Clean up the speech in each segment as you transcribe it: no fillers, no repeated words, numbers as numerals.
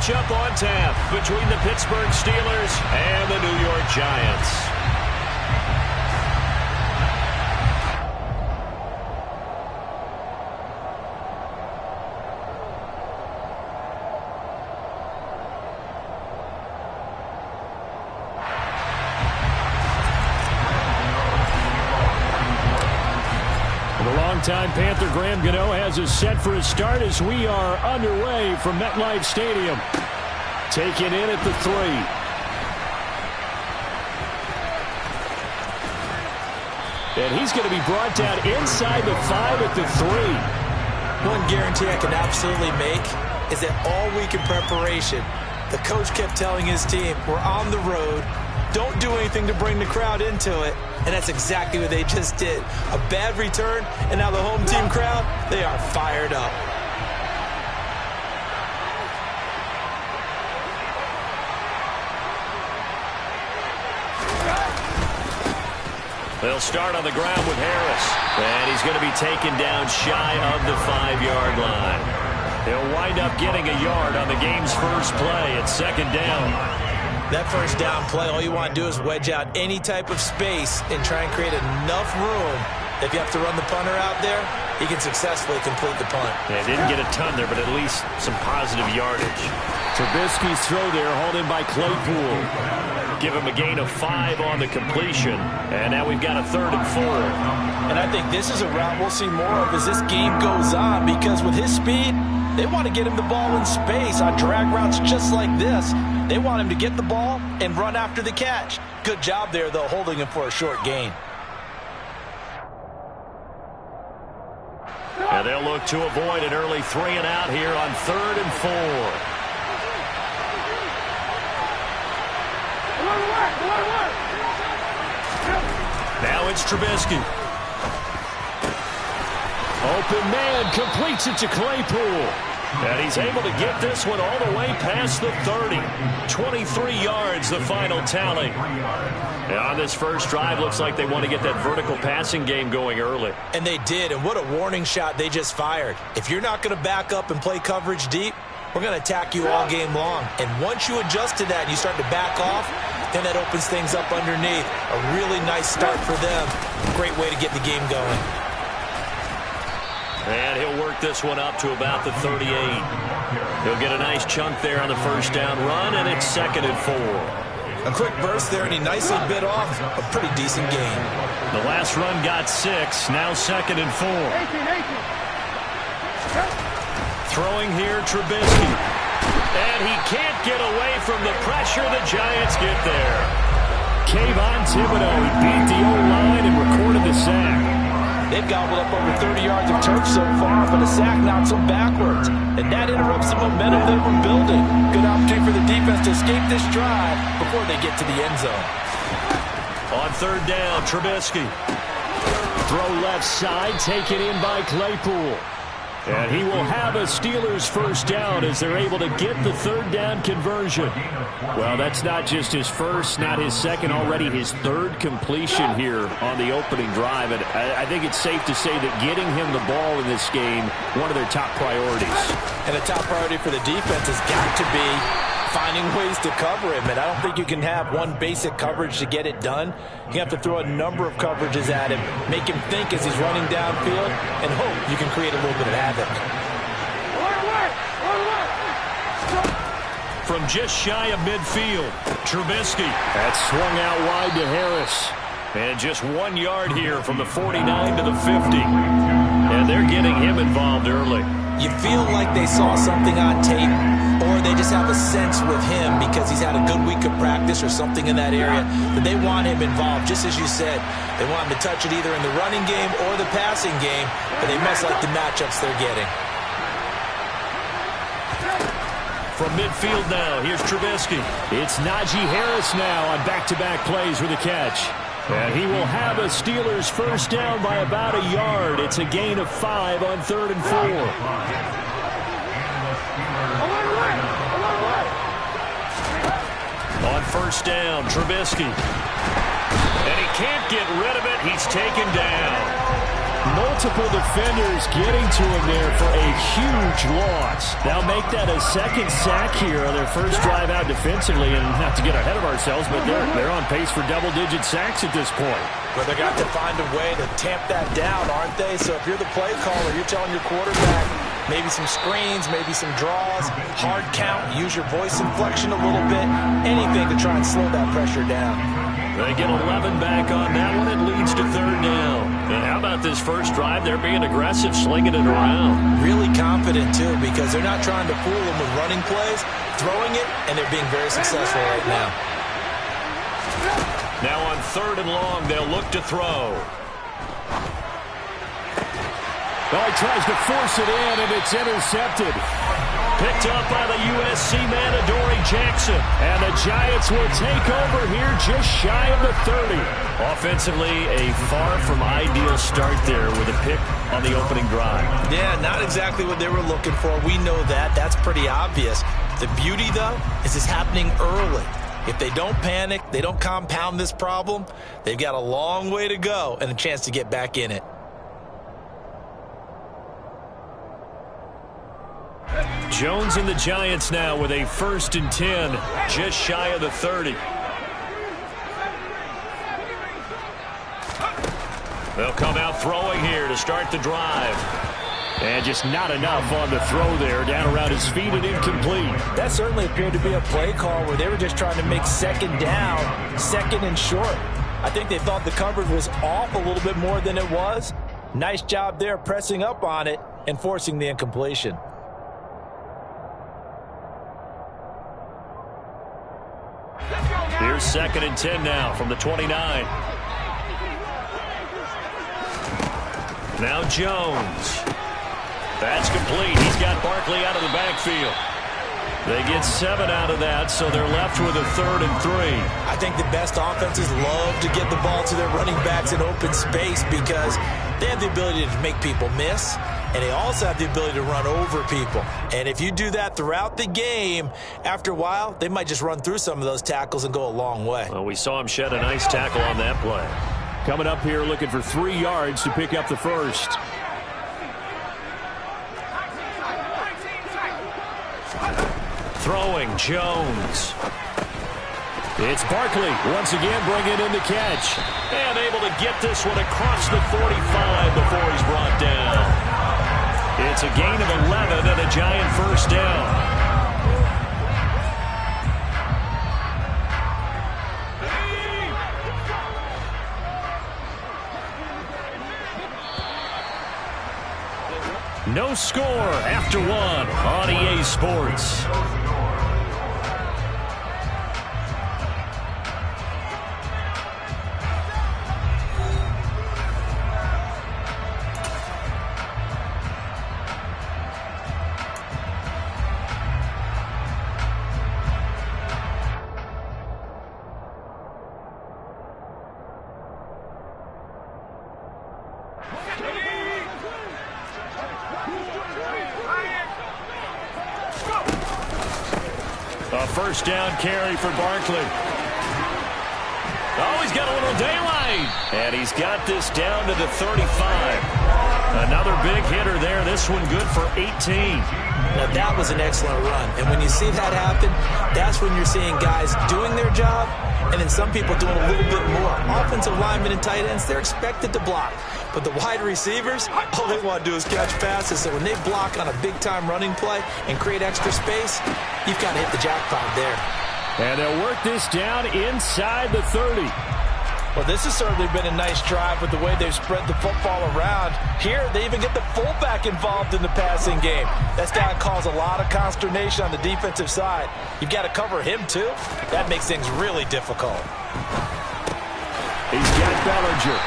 matchup on tap between the Pittsburgh Steelers and the New York Giants. Time Panther Graham Gano has us set for a start as we are underway from MetLife Stadium. Taken in at the 3. And he's going to be brought down inside the 5 at the 3. One guarantee I can absolutely make is that all week in preparation, the coach kept telling his team, we're on the road, don't do anything to bring the crowd into it. And that's exactly what they just did. A bad return, and now the home team crowd, they are fired up. They'll start on the ground with Harris. And he's going to be taken down shy of the 5-yard line. He'll wind up getting a yard on the game's first play. It's 2nd down. That first down play, all you want to do is wedge out any type of space and try and create enough room. If you have to run the punter out there, he can successfully complete the punt. Yeah, didn't get a ton there, but at least some positive yardage. Trubisky's throw there, hauled in by Claypool. Give him a gain of 5 on the completion. And now we've got a 3rd and 4. And I think this is a route we'll see more of as this game goes on, because with his speed, they want to get him the ball in space on drag routes just like this. They want him to get the ball and run after the catch. Good job there, though, holding him for a short gain. And they'll look to avoid an early 3 and out here on 3rd and 4. Now it's Trubisky. Open man, completes it to Claypool. And he's able to get this one all the way past the 30. 23 yards, the final tally. And on this first drive, looks like they want to get that vertical passing game going early. And they did, and what a warning shot they just fired. If you're not going to back up and play coverage deep, we're going to attack you all game long. And once you adjust to that and you start to back off, then that opens things up underneath. A really nice start for them. Great way to get the game going. And he'll work this one up to about the 38. He'll get a nice chunk there on the first down run, and it's 2nd and 4. A quick burst there, and he nicely bit off a pretty decent gain. The last run got 6, now 2nd and 4. Throwing here, Trubisky. And he can't get away from the pressure. The Giants get there. Kayvon Thibodeau, he beat the O-line and recorded the sack. They've gobbled up over 30 yards of turf so far, but a sack knocks them backwards. And that interrupts the momentum they were building. Good opportunity for the defense to escape this drive before they get to the end zone. On 3rd down, Trubisky. Throw left side, taken in by Claypool. And he will have a Steelers first down as they're able to get the 3rd down conversion. Well, that's not just his first, not his second, already his 3rd completion here on the opening drive. And I think it's safe to say that getting him the ball in this game, one of their top priorities. And the top priority for the defense has got to be finding ways to cover him. And I don't think you can have one basic coverage to get it done. You have to throw a number of coverages at him, make him think as he's running downfield, and hope you can create a little bit of havoc. From just shy of midfield, Trubisky. That swung out wide to Harris. And just 1 yard here from the 49 to the 50. And they're getting him involved early. You feel like they saw something on tape, or they just have a sense with him because he's had a good week of practice or something in that area that they want him involved. Just as you said, they want him to touch it either in the running game or the passing game, but they must like the matchups they're getting. From midfield now, here's Trubisky. It's Najee Harris now on back-to-back plays with a catch. And he will have a Steelers first down by about a yard. It's a gain of 5 on 3rd and 4. On first down, Trubisky. And he can't get rid of it. He's taken down. multiple defenders getting to him there for a huge loss. They'll make that a second sack here on their first drive out defensively, and not to get ahead of ourselves, but they're on pace for double-digit sacks at this point. But they're going to have to find a way to tamp that down, aren't they? So if you're the play caller, you're telling your quarterback maybe some screens, maybe some draws, hard count, use your voice inflection a little bit, anything to try and slow that pressure down. They get 11 back on that one. It leads to third down. And how about this first drive? They're being aggressive, slinging it around. Really confident, too, because they're not trying to fool them with running plays, throwing it, and they're being very successful right now. Now on third and long, they'll look to throw. Well, he tries to force it in, and it's intercepted. Picked up by the USC man, Adoree Jackson. And the Giants will take over here just shy of the 30. Offensively, a far from ideal start there with a pick on the opening drive. Yeah, not exactly what they were looking for. We know that. That's pretty obvious. The beauty, though, is it's happening early. If they don't panic, they don't compound this problem, they've got a long way to go and a chance to get back in it. Jones and the Giants now with a 1st and 10, just shy of the 30. They'll come out throwing here to start the drive. And just not enough on the throw there, down around his feet and incomplete. That certainly appeared to be a play call where they were just trying to make second down, second and short. I think they thought the coverage was off a little bit more than it was. Nice job there pressing up on it and forcing the incompletion. Here's 2nd and 10 now from the 29. Now Jones. That's complete. He's got Barkley out of the backfield. They get 7 out of that, so they're left with a 3rd and 3. I think the best offenses love to get the ball to their running backs in open space because they have the ability to make people miss, and they also have the ability to run over people. And if you do that throughout the game, after a while, they might just run through some of those tackles and go a long way. Well, we saw him shed a nice tackle on that play. Coming up here looking for 3 yards to pick up the first. Throwing, Jones. It's Barkley once again bringing in the catch. And able to get this one across the 45 before he's brought down. It's a gain of 11 and a Giant 1st down. No score after 1 on EA Sports. A 1st down carry for Barkley. Oh, he's got a little daylight. And he's got this down to the 35. Another big hitter there. This one good for 18. Now, that was an excellent run. And when you see that happen, that's when you're seeing guys doing their job and then some people doing a little bit more. Offensive linemen and tight ends, they're expected to block. But the wide receivers, all they want to do is catch passes. So when they block on a big-time running play and create extra space, you've got to hit the jackpot there. And they'll work this down inside the 30. Well, this has certainly been a nice drive with the way they've spread the football around. Here, they even get the fullback involved in the passing game. That's got to cause a lot of consternation on the defensive side. You've got to cover him, too. That makes things really difficult. He's got Bellinger.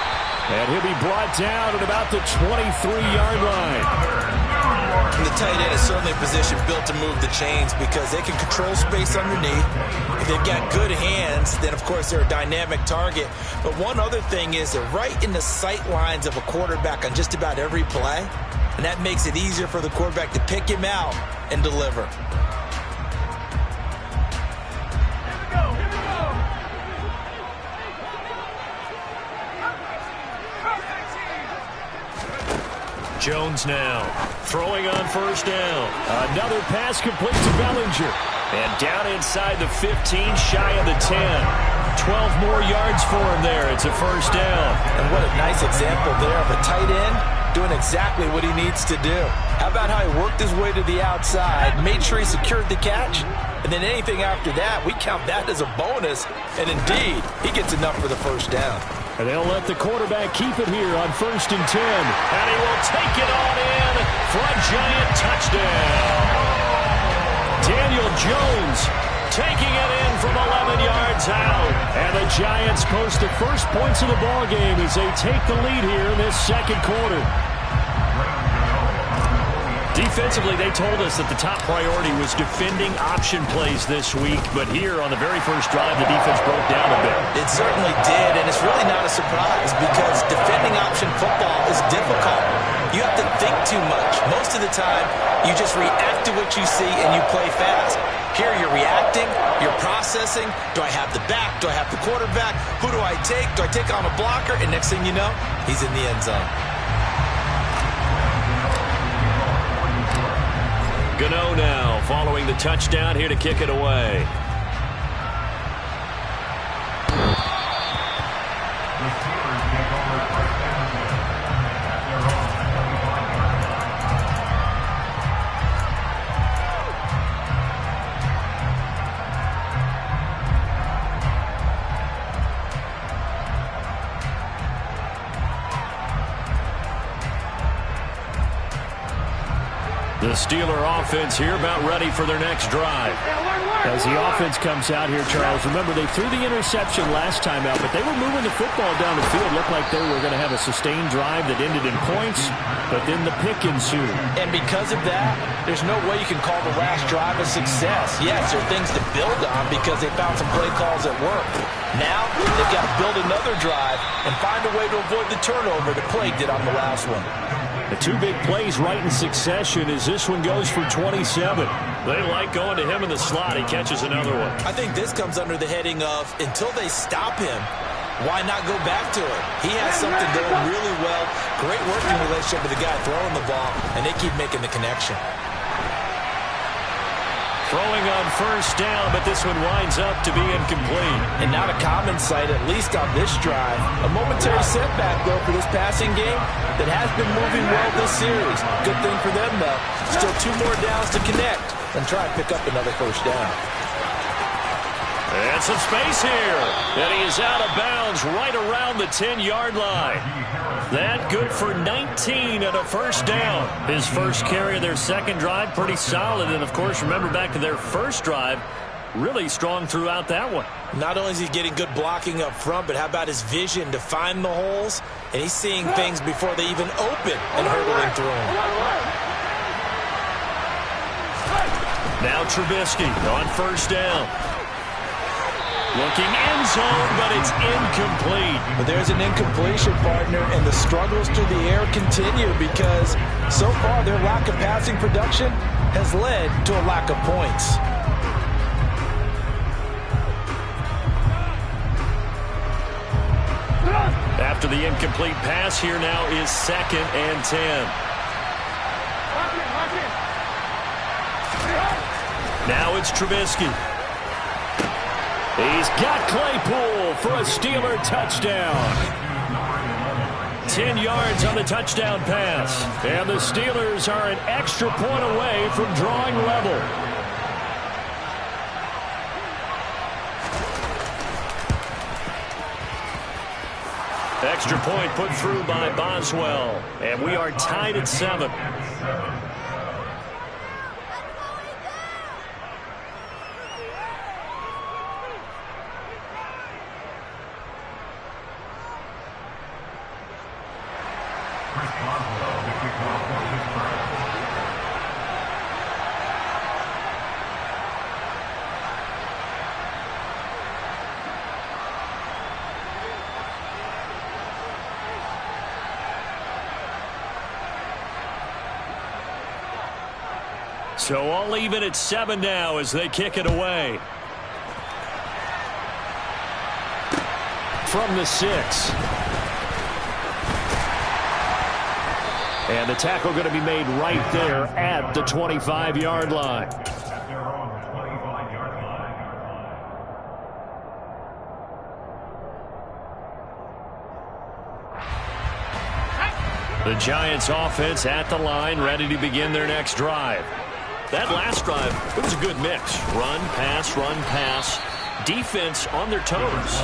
And he'll be brought down at about the 23-yard line. And the tight end is certainly a position built to move the chains because they can control space underneath. If they've got good hands, then, of course, they're a dynamic target. But one other thing is they're right in the sight lines of a quarterback on just about every play. And that makes it easier for the quarterback to pick him out and deliver. Jones now throwing on first down. Another pass complete to Bellinger. And down inside the 15, shy of the 10. 12 more yards for him there. It's a first down. And what a nice example there of a tight end doing exactly what he needs to do. How about how he worked his way to the outside, made sure he secured the catch, and then anything after that, we count that as a bonus. And indeed, he gets enough for the first down. And they'll let the quarterback keep it here on 1st and 10. And he will take it on in for a giant touchdown. Daniel Jones taking it in from 11 yards out. And the Giants post the first points of the ball game as they take the lead here in this second quarter. Defensively, they told us that the top priority was defending option plays this week. But here on the very first drive, the defense broke down a bit. It certainly did, and it's really not a surprise because defending option football is difficult. You have to think too much. Most of the time, you just react to what you see and you play fast. Here you're reacting, you're processing. Do I have the back? Do I have the quarterback? Who do I take? Do I take on a blocker? And next thing you know, he's in the end zone. Gano now following the touchdown here to kick it away. The Steeler offense here about ready for their next drive. As the offense comes out here, Charles, remember they threw the interception last time out, but they were moving the football down the field. Looked like they were going to have a sustained drive that ended in points, but then the pick ensued. And because of that, there's no way you can call the last drive a success. Yes, there are things to build on because they found some play calls that work. Now, they've got to build another drive and find a way to avoid the turnover that plagued it on the last one. The two big plays right in succession as this one goes for 27. They like going to him in the slot. He catches another one. I think this comes under the heading of until they stop him, why not go back to it? He has something going really well. Great working relationship with the guy throwing the ball, and they keep making the connection. Throwing on first down, but this one winds up to be incomplete. And not a common sight, at least on this drive. A momentary setback, though, for this passing game that has been moving well this series. Good thing for them, though. Still 2 more downs to connect and try and pick up another first down. And some space here. And he is out of bounds right around the 10-yard line. That good for 19 and a first down. His first carry of their second drive, pretty solid. And, of course, remember back to their first drive, really strong throughout that one. Not only is he getting good blocking up front, but how about his vision to find the holes? And he's seeing things before they even open and hurdling through them. Now Trubisky on first down. Looking end zone, but it's incomplete. But there's an incompletion, partner, and the struggles through the air continue because so far their lack of passing production has led to a lack of points. After the incomplete pass, here now is 2nd and 10. Now it's Trubisky. He's got Claypool for a Steeler touchdown. 10 yards on the touchdown pass. And the Steelers are an extra point away from drawing level. Extra point put through by Boswell. And we are tied at 7. So all even at 7 now as they kick it away. From the 6. And the tackle going to be made right there at the 25-yard line. The Giants offense at the line, ready to begin their next drive. That last drive, it was a good mix. Run, pass, defense on their toes.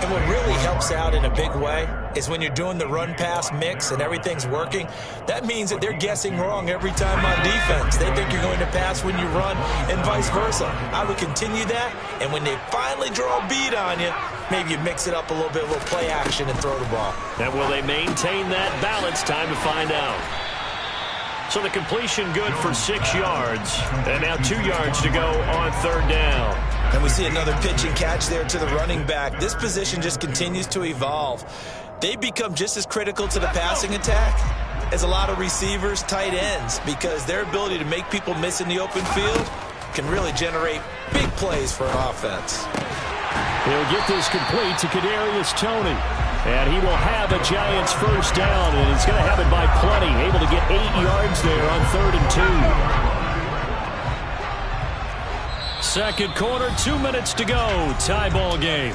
And what really helps out in a big way is when you're doing the run-pass mix and everything's working, that means that they're guessing wrong every time on defense. They think you're going to pass when you run and vice versa. I would continue that, and when they finally draw a bead on you, maybe you mix it up a little bit, a little play action and throw the ball. And will they maintain that balance? Time to find out. So the completion good for 6 yards, and now 2 yards to go on third down. And we see another pitch and catch there to the running back. This position just continues to evolve. They become just as critical to the passing attack as a lot of receivers, tight ends, because their ability to make people miss in the open field can really generate big plays for an offense. He'll get this complete to Kadarius Toney. And he will have a Giants first down, and he's going to have it by plenty. Able to get 8 yards there on 3rd and 2. Second quarter, 2 minutes to go. Tie ball game.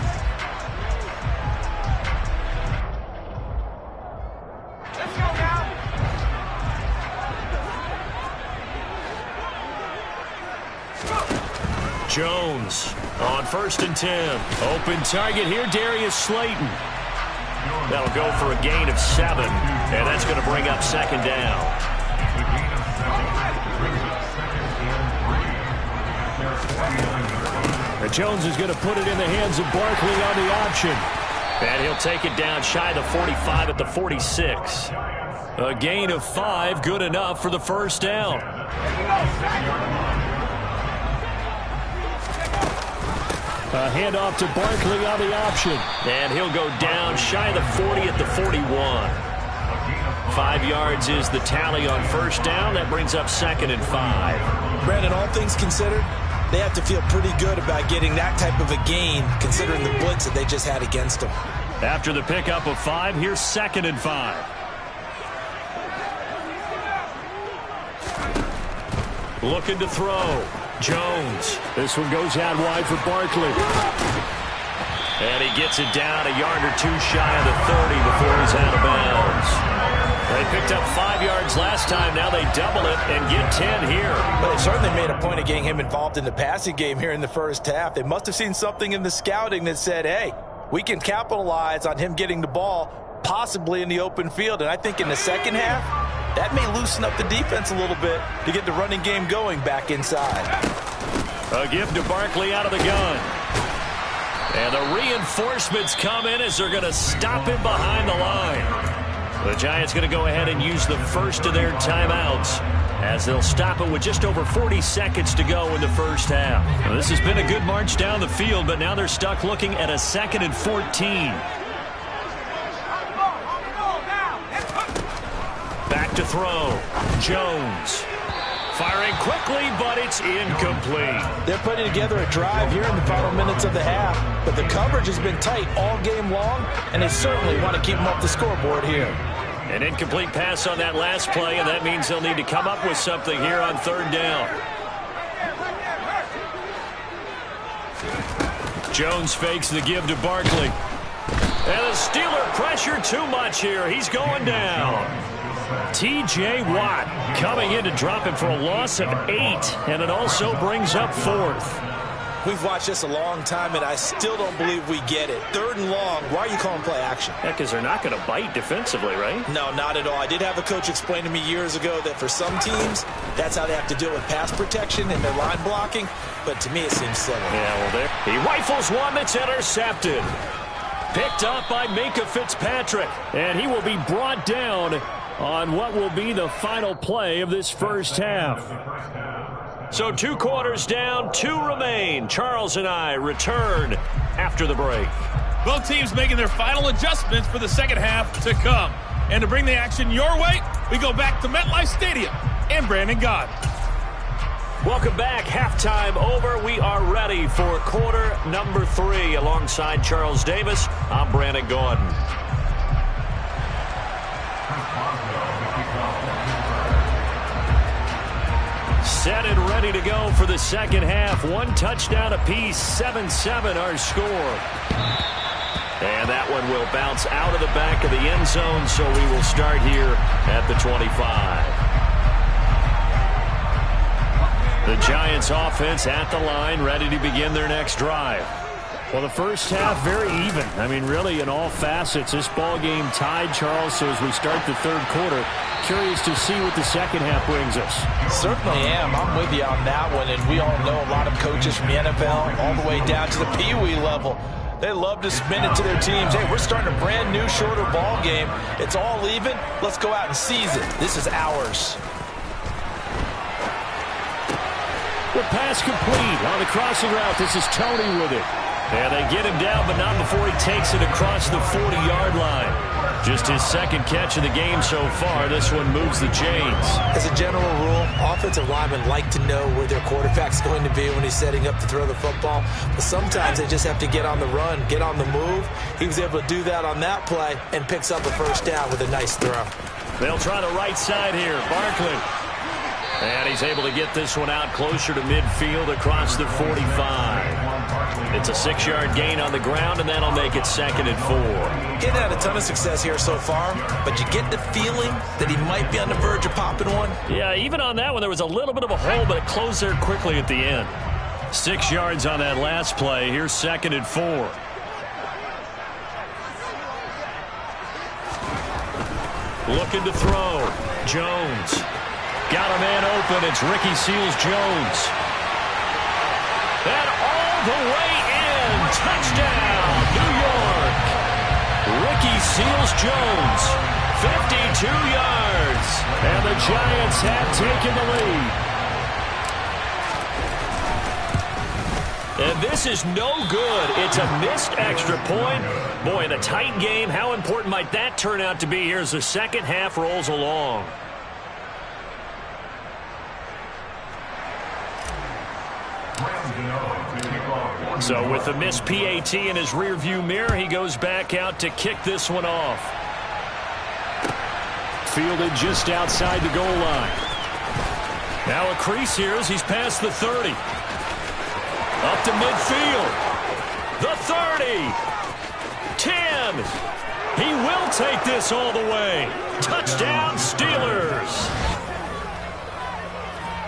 Let's go now. Jones on 1st and 10. Open target here, Darius Slayton. That'll go for a gain of 7, and that's going to bring up 2nd down. And Jones is going to put it in the hands of Barkley on the option. And he'll take it down shy of the 45 at the 46. A gain of 5, good enough for the first down. A handoff to Barkley on the option. And he'll go down shy of the 40 at the 41. 5 yards is the tally on first down. That brings up 2nd and 5. Brandon, all things considered, they have to feel pretty good about getting that type of a gain, considering the blitz that they just had against them. After the pickup of 5, here's 2nd and 5. Looking to throw. Jones. This one goes out wide for Barkley. And he gets it down a yard or 2 shy of the 30 before he's out of bounds. They picked up 5 yards last time. Now they double it and get 10 here. But they certainly made a point of getting him involved in the passing game here in the first half. They must have seen something in the scouting that said, hey, we can capitalize on him getting the ball possibly in the open field. And I think in the second half, that may loosen up the defense a little bit to get the running game going back inside. A give to Barkley out of the gun. And the reinforcements come in as they're going to stop him behind the line. The Giants going to go ahead and use the first of their timeouts as they'll stop it with just over 40 seconds to go in the first half. Well, this has been a good march down the field, but now they're stuck looking at a 2nd and 14. Back to throw. Jones. Firing quickly, but it's incomplete. They're putting together a drive here in the final minutes of the half, but the coverage has been tight all game long, and they certainly want to keep them off the scoreboard here. An incomplete pass on that last play, and that means they'll need to come up with something here on 3rd down. Jones fakes the give to Barkley. And the Steeler pressure too much here. He's going down. T.J. Watt coming in to drop him for a loss of 8, and it also brings up 4th. We've watched this a long time, and I still don't believe we get it. 3rd and long, why are you calling play action? Yeah, because they're not going to bite defensively, right? No, not at all. I did have a coach explain to me years ago that for some teams, that's how they have to deal with pass protection and their line blocking, but to me it seems silly. Yeah, well, there he rifles one that's intercepted. Picked up by Minkah Fitzpatrick, and he will be brought down on what will be the final play of this first half. So 2 quarters down, 2 remain. Charles and I return after the break. Both teams making their final adjustments for the second half to come. And to bring the action your way, we go back to MetLife Stadium and Brandon Gaudin. Welcome back. Halftime over. We are ready for quarter number 3. Alongside Charles Davis, I'm Brandon Gaudin. Set and ready to go for the second half. One touchdown apiece, 7-7 our score. And that one will bounce out of the back of the end zone, so we will start here at the 25. The Giants offense at the line, ready to begin their next drive. Well, the first half, very even. I mean, really, in all facets, this ball game tied, Charles. So as we start the third quarter, curious to see what the second half brings us. Certainly am. I'm with you on that one. And we all know a lot of coaches from the NFL all the way down to the Pee-wee level. They love to spin it to their teams. Hey, we're starting a brand new, shorter ball game. It's all even. Let's go out and seize it. This is ours. The pass complete on the crossing route. This is Tony with it. And they get him down, but not before he takes it across the 40-yard line. Just his second catch of the game so far. This one moves the chains. As a general rule, offensive linemen like to know where their quarterback's going to be when he's setting up to throw the football. But sometimes they just have to get on the run, get on the move. He was able to do that on that play and picks up a first down with a nice throw. They'll try the right side here. Barkley. And he's able to get this one out closer to midfield across the 45. It's a 6-yard gain on the ground, and that'll make it 2nd and 4. He's had a ton of success here so far, but you get the feeling that he might be on the verge of popping one. Yeah, even on that one, there was a little bit of a hole, but it closed there quickly at the end. 6 yards on that last play. Here's 2nd and 4. Looking to throw. Jones. Got a man open. It's Ricky Seals-Jones. And all the way in. Touchdown, New York. Ricky Seals-Jones. 52 yards. And the Giants have taken the lead. And this is no good. It's a missed extra point. Boy, in a tight game, how important might that turn out to be here as the second half rolls along? So with the missed PAT in his rearview mirror, he goes back out to kick this one off. Fielded just outside the goal line. Now a crease here as he's past the 30. Up to midfield. The 30. 10. He will take this all the way. Touchdown, Steelers.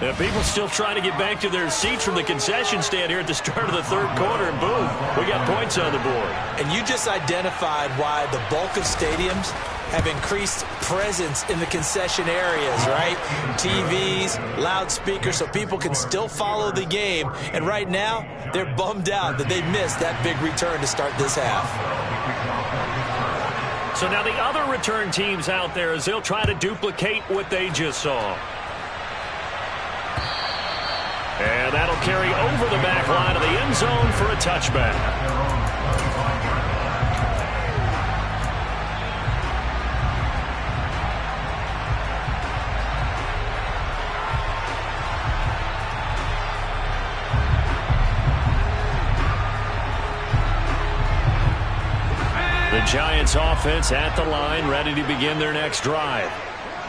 Yeah, people still trying to get back to their seats from the concession stand here at the start of the third quarter, and boom, we got points on the board. And you just identified why the bulk of stadiums have increased presence in the concession areas, right? TVs, loudspeakers, so people can still follow the game. And right now, they're bummed out that they missed that big return to start this half. So now the other return teams out there as they'll try to duplicate what they just saw. And that'll carry over the back line of the end zone for a touchback. The Giants offense at the line, ready to begin their next drive.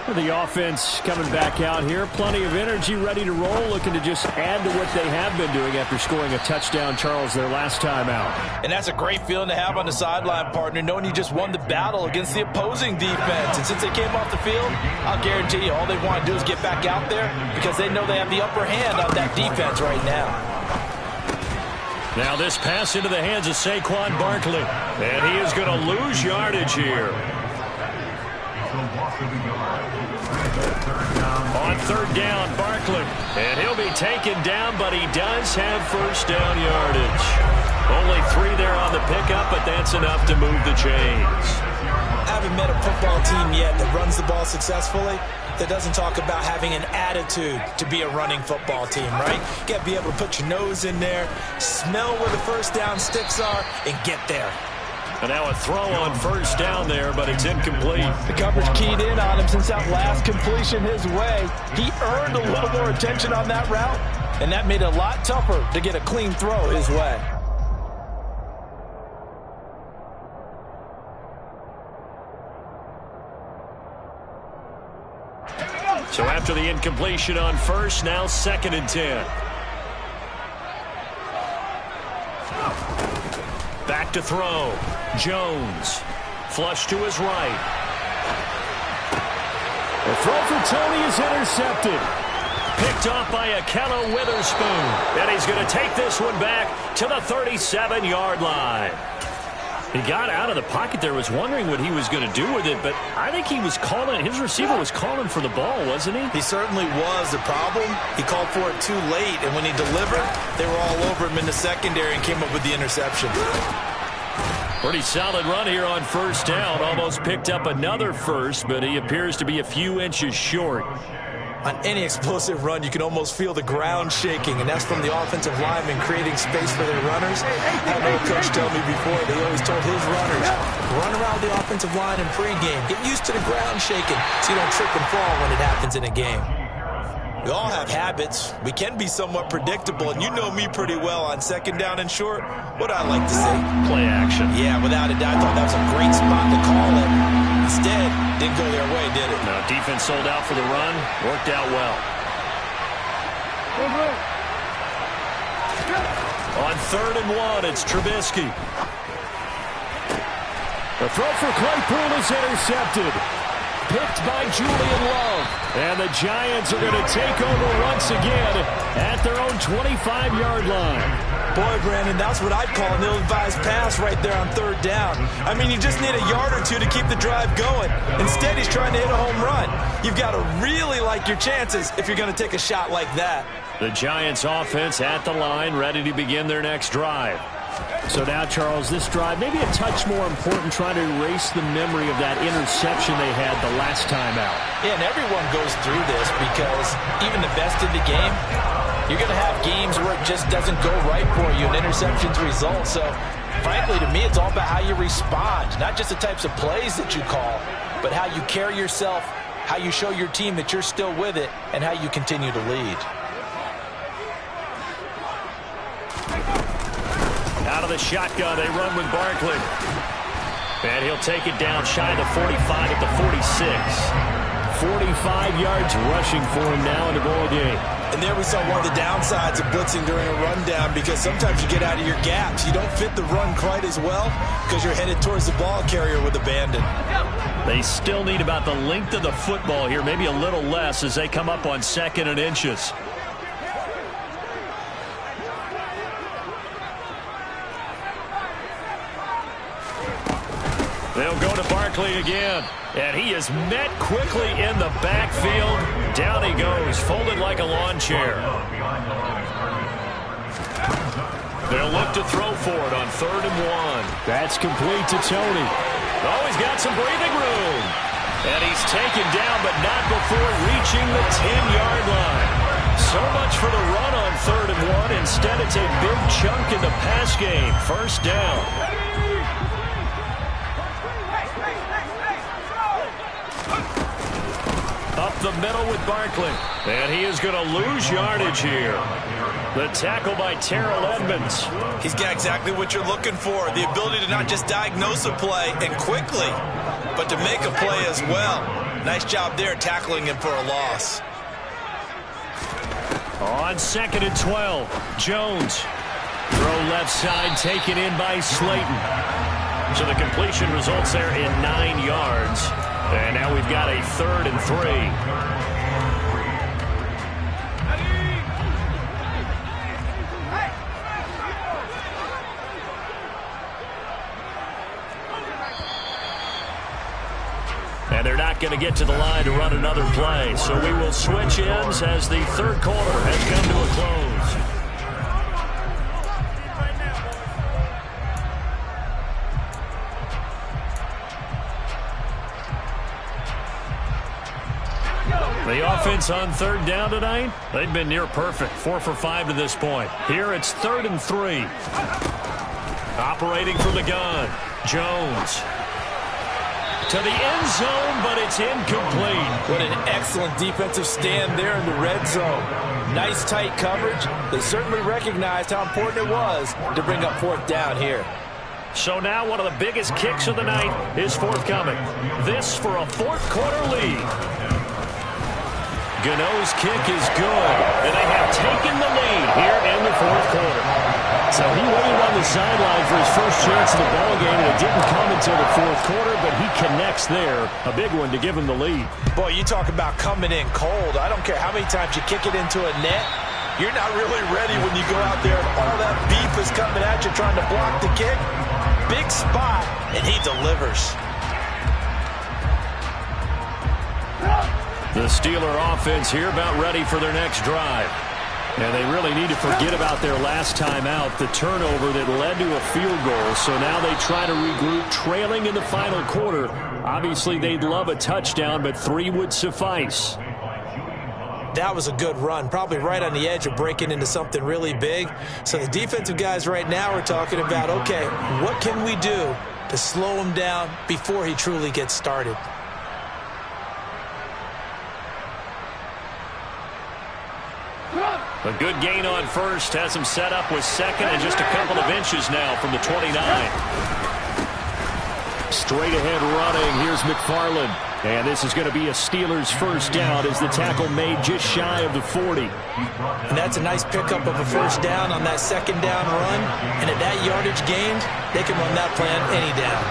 The offense coming back out here. Plenty of energy, ready to roll, looking to just add to what they have been doing after scoring a touchdown, Charles, their last time out. And that's a great feeling to have on the sideline, partner, knowing you just won the battle against the opposing defense. And since they came off the field, I'll guarantee you all they want to do is get back out there because they know they have the upper hand on that defense right now. Now this pass into the hands of Saquon Barkley. And he is going to lose yardage here. On third down, Barkley. And he'll be taken down, but he does have first down yardage. Only 3 there on the pickup, but that's enough to move the chains. I haven't met a football team yet that runs the ball successfully that doesn't talk about having an attitude to be a running football team, right? You got to be able to put your nose in there, smell where the first down sticks are, and get there. And now a throw on first down there, but it's incomplete. The coverage keyed in on him since that last completion his way. He earned a little more attention on that route, and that made it a lot tougher to get a clean throw his way. So after the incompletion on first, now 2nd and 10. Back to throw. Jones. Flush to his right. The throw for Tony is intercepted. Picked off by Akello Witherspoon. And he's going to take this one back to the 37-yard line. He got out of the pocket there, was wondering what he was going to do with it, but I think he was calling, his receiver was calling for the ball, wasn't he? He certainly was. The problem, he called for it too late, and when he delivered, they were all over him in the secondary and came up with the interception. Pretty solid run here on first down. Almost picked up another first, but he appears to be a few inches short. On any explosive run, you can almost feel the ground shaking, and that's from the offensive linemen creating space for their runners. I had a coach tell me before, they always told his runners, run around the offensive line in pregame. Get used to the ground shaking so you don't trip and fall when it happens in a game. We all have habits. We can be somewhat predictable, and you know me pretty well on 2nd down and short. What I like to say? Play action. Yeah, without a doubt, I thought that was a great spot to call it. Instead, didn't go their way, did it? No, defense sold out for the run. Worked out well. On 3rd and 1, it's Trubisky. The throw for Claypool is intercepted. Picked by Julian Love. And the Giants are going to take over once again at their own 25-yard line. Boy, Brandon, that's what I'd call an ill-advised pass right there on 3rd down. I mean, you just need a yard or two to keep the drive going. Instead, he's trying to hit a home run. You've got to really like your chances if you're going to take a shot like that. The Giants offense at the line, ready to begin their next drive. So now, Charles, this drive maybe a touch more important, trying to erase the memory of that interception they had the last time out. Yeah, and everyone goes through this because even the best in the game, you're going to have games where it just doesn't go right for you and interceptions result. So, frankly, to me, it's all about how you respond, not just the types of plays that you call, but how you carry yourself, how you show your team that you're still with it, and how you continue to lead. Out of the shotgun, they run with Barkley. And he'll take it down shy of the 45 at the 46. 45 yards rushing for him now in the ball game. And there we saw one of the downsides of blitzing during a rundown, because sometimes you get out of your gaps. You don't fit the run quite as well because you're headed towards the ball carrier with abandon. They still need about the length of the football here, maybe a little less as they come up on 2nd and inches. They'll go to Barkley again, and he is met quickly in the backfield. Down he goes, folded like a lawn chair. They'll look to throw for it on 3rd and 1. That's complete to Tony. Oh, he's got some breathing room. And he's taken down, but not before reaching the 10-yard line. So much for the run on 3rd and 1. Instead, it's a big chunk in the pass game. 1st down. Up the middle with Barkley. And he is going to lose yardage here. The tackle by Terrell Edmonds. He's got exactly what you're looking for, the ability to not just diagnose a play and quickly, but to make a play as well. Nice job there tackling him for a loss. On 2nd and 12, Jones. Throw left side, taken in by Slayton. So the completion results there in 9 yards. And now we've got a 3rd and 3. And they're not going to get to the line to run another play. So we will switch ends as the 3rd quarter has come to a close. The offense on 3rd down tonight, they've been near perfect. 4 for 5 to this point. Here it's 3rd and 3. Operating from the gun, Jones. To the end zone, but it's incomplete. What an excellent defensive stand there in the red zone. Nice tight coverage. They certainly recognized how important it was to bring up 4th down here. So now one of the biggest kicks of the night is forthcoming. This for a 4th quarter lead. Gano's kick is good, and they have taken the lead here in the fourth quarter. So he waited on the sideline for his first chance of the ballgame, and it didn't come until the fourth quarter, but he connects there. A big one to give him the lead. Boy, you talk about coming in cold. I don't care how many times you kick it into a net. You're not really ready when you go out there and all that beef is coming at you trying to block the kick. Big spot, and he delivers. The Steeler offense here about ready for their next drive. And they really need to forget about their last time out, the turnover that led to a field goal. So now they try to regroup, trailing in the final quarter. Obviously, they'd love a touchdown, but 3 would suffice. That was a good run, probably right on the edge of breaking into something really big. So the defensive guys right now are talking about, okay, what can we do to slow him down before he truly gets started? A good gain on first has him set up with second and just a couple of inches now from the 29. Straight ahead running. Here's McFarland. And this is going to be a Steelers first down as the tackle made just shy of the 40. And that's a nice pickup of a first down on that second down run. And at that yardage gained, they can run that plan any down.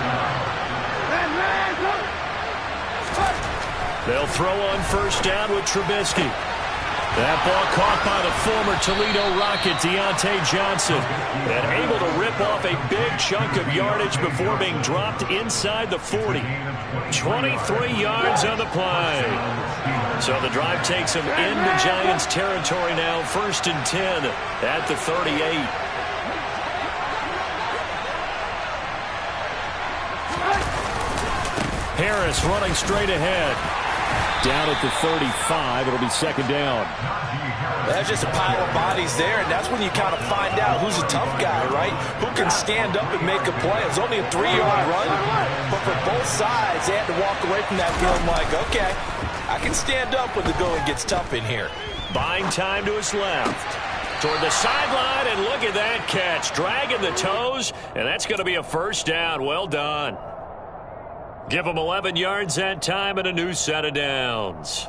They'll throw on first down with Trubisky. That ball caught by the former Toledo Rocket, Deontay Johnson, and able to rip off a big chunk of yardage before being dropped inside the 40. 23 yards on the play. So the drive takes him into Giants territory now, 1st and 10 at the 38. Harris running straight ahead. Down at the 35, it'll be second down. That's just a pile of bodies there, and that's when you kind of find out who's a tough guy, right? Who can stand up and make a play. It was only a 3-yard run, but for both sides, they had to walk away from that feeling like, okay, I can stand up when the going gets tough in here. Buying time to his left. Toward the sideline, and look at that catch. Dragging the toes, and that's going to be a first down. Well done. Give them 11 yards that time and a new set of downs.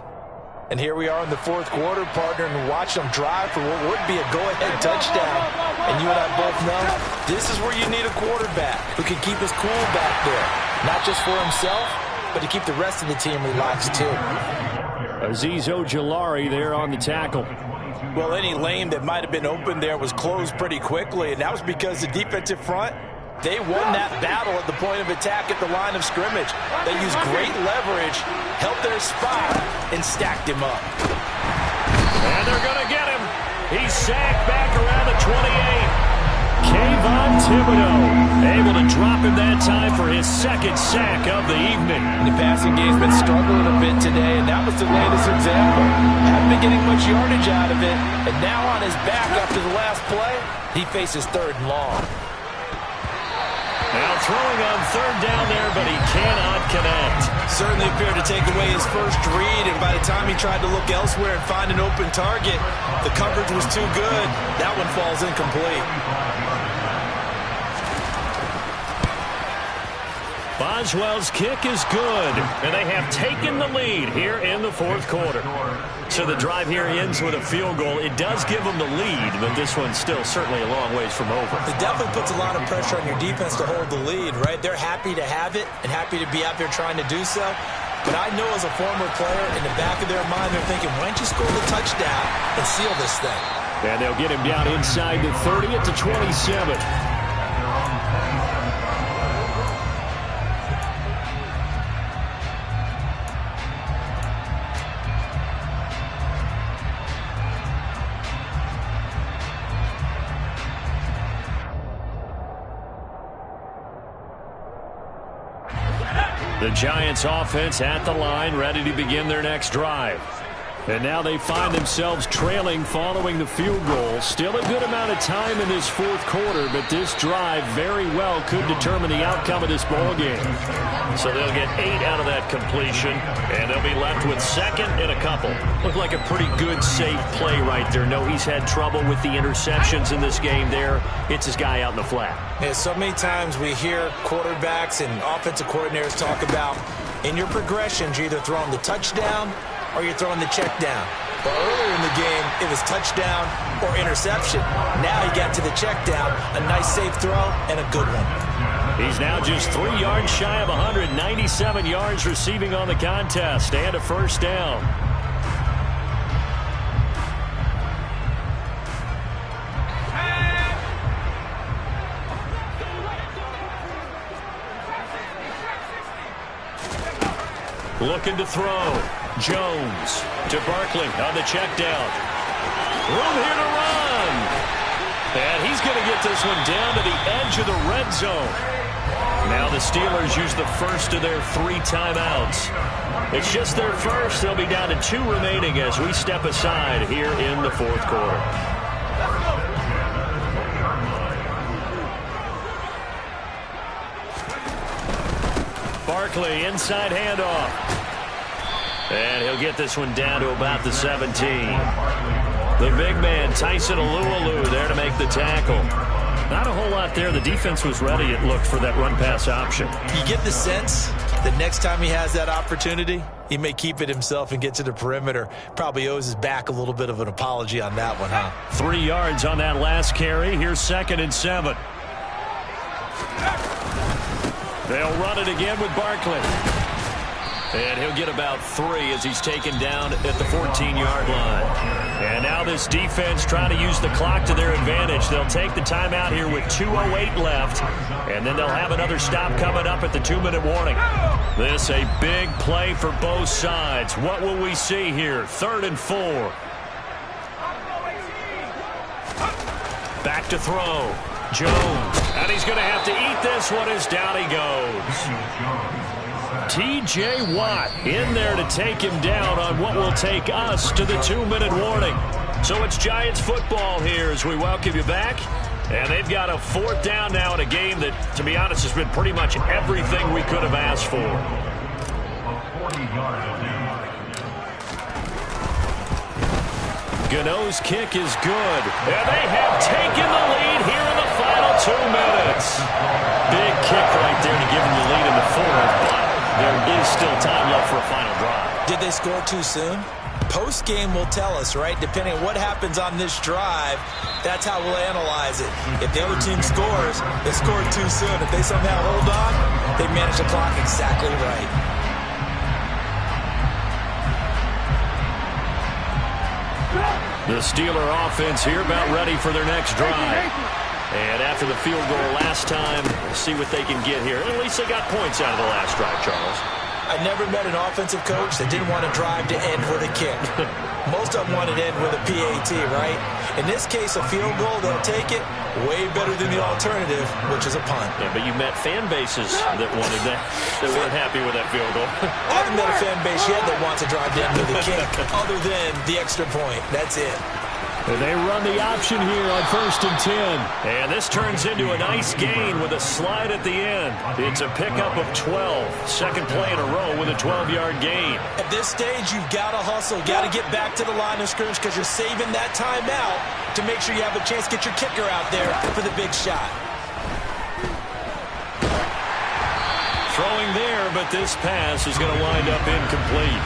And here we are in the fourth quarter, partner, and watch them drive for what would be a go-ahead touchdown. And you and I both know this is where you need a quarterback who can keep his cool back there. Not just for himself, but to keep the rest of the team relaxed too. Azeez Ojulari there on the tackle. Well, any lane that might have been open there was closed pretty quickly, and that was because the defensive front, they won that battle at the point of attack at the line of scrimmage. They used great leverage, held their spot, and stacked him up. And they're going to get him. He's sacked back around the 28. Kayvon Thibodeau able to drop him that time for his second sack of the evening. And the passing game's been struggling a bit today, and that was the latest example. Hadn't been getting much yardage out of it, and now on his back after the last play, he faces 3rd and long. Now throwing on 3rd down there, but he cannot connect. Certainly appeared to take away his first read, and by the time he tried to look elsewhere and find an open target, the coverage was too good. That one falls incomplete. Boswell's kick is good, and they have taken the lead here in the fourth quarter. So the drive here ends with a field goal. It does give them the lead, but this one's still certainly a long ways from over. It definitely puts a lot of pressure on your defense to hold the lead, right? They're happy to have it and happy to be out there trying to do so. But I know as a former player, in the back of their mind, they're thinking, why don't you score the touchdown and seal this thing? And they'll get him down inside the 30 at the 27. The Giants offense at the line, ready to begin their next drive. And now they find themselves trailing following the field goal. Still a good amount of time in this fourth quarter, but this drive very well could determine the outcome of this ball game. So they'll get 8 out of that completion, and they'll be left with second and a couple. Looked like a pretty good, safe play right there. No, he's had trouble with the interceptions in this game there. Hits his guy out in the flat. Yeah, so many times we hear quarterbacks and offensive coordinators talk about in your progressions, you're either throwing the touchdown or you're throwing the check down. But earlier in the game, it was touchdown or interception. Now he got to the check down, a nice safe throw, and a good one. He's now just 3 yards shy of 197 yards receiving on the contest and a first down. Looking to throw. Jones to Barkley on the check down. Room here to run. And he's going to get this one down to the edge of the red zone. Now the Steelers use the first of their 3 timeouts. It's just their first. They'll be down to 2 remaining as we step aside here in the 4th quarter. Barkley, inside handoff. And he'll get this one down to about the 17. The big man, Tyson Alualu, there to make the tackle. Not a whole lot there. The defense was ready, it looked, for that run-pass option. You get the sense that next time he has that opportunity, he may keep it himself and get to the perimeter. Probably owes his back a little bit of an apology on that one, huh? 3 yards on that last carry. Here's 2nd and 7. They'll run it again with Barkley. And he'll get about 3 as he's taken down at the 14-yard line. And now this defense trying to use the clock to their advantage. They'll take the timeout here with 2:08 left. And then they'll have another stop coming up at the 2-minute warning. This a big play for both sides. What will we see here? 3rd and 4. Back to throw. Jones. And he's going to have to eat this one as down he goes. T.J. Watt in there to take him down on what will take us to the 2-minute warning. So it's Giants football here as we welcome you back. And they've got a 4th down now in a game that, to be honest, has been pretty much everything we could have asked for. Gano's kick is good. And they have taken the lead here in the final 2 minutes. Big kick right there to give them the lead in the 4th. But there is still time left for a final drive. Did they score too soon? Post-game will tell us, right? Depending on what happens on this drive, that's how we'll analyze it. If the other team scores, they scored too soon. If they somehow hold on, they manage the clock exactly right. The Steeler offense here about ready for their next drive. And after the field goal last time, we'll see what they can get here. At least they got points out of the last drive, Charles. I never met an offensive coach that didn't want to drive to end with a kick. Most of them wanted to end with a PAT, right? In this case, a field goal, they'll take it way better than the alternative, which is a punt. Yeah, but you met fan bases that wanted that, that weren't happy with that field goal. I haven't met a fan base yet that wants to drive to end with a kick, other than the extra point. That's it. And they run the option here on 1st and 10. And this turns into a nice gain with a slide at the end. It's a pickup of 12. Second play in a row with a 12-yard gain. At this stage, you've got to hustle. Got to get back to the line of scrimmage because you're saving that timeout to make sure you have a chance to get your kicker out there for the big shot. Throwing there, but this pass is going to wind up incomplete.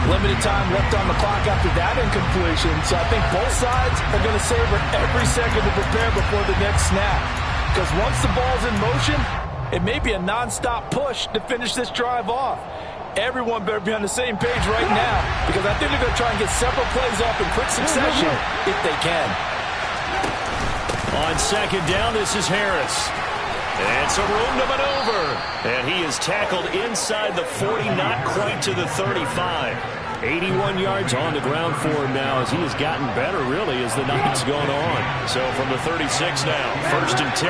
Limited time left on the clock after that incompletion, so I think both sides are going to savor every second to prepare before the next snap. Because once the ball's in motion, it may be a non-stop push to finish this drive off. Everyone better be on the same page right now, because I think they're going to try and get several plays off in quick succession if they can. On 2nd down, this is Harris. And some room to maneuver. And he is tackled inside the 40, not quite to the 35. 81 yards on the ground for him now as he has gotten better, really, as the night's gone on. So from the 36 now, 1st and 10.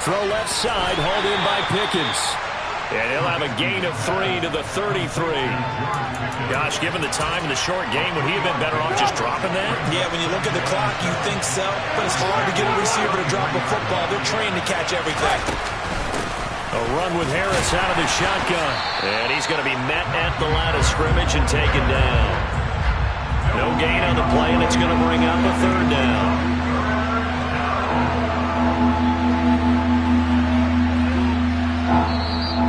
Throw left side, hauled in by Pickens. And he'll have a gain of 3 to the 33. Gosh, given the time in the short game, would he have been better off just dropping that? Yeah, when you look at the clock, you think so. But it's hard to get a receiver to drop a football. They're trained to catch everything. A run with Harris out of the shotgun. And he's going to be met at the line of scrimmage and taken down. No gain on the play, and it's going to bring up a 3rd down.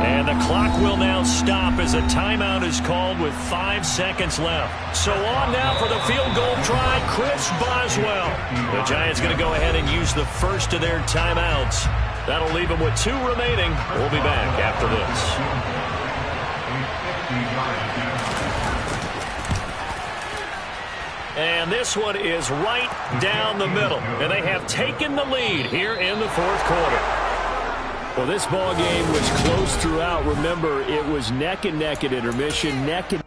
And the clock will now stop as a timeout is called with 5 seconds left. So on now for the field goal try, Chris Boswell. The Giants going to go ahead and use the first of their timeouts. That'll leave them with 2 remaining. We'll be back after this. And this one is right down the middle. And they have taken the lead here in the fourth quarter. Well, this ball game was close throughout. Remember, it was neck and neck at intermission, neck and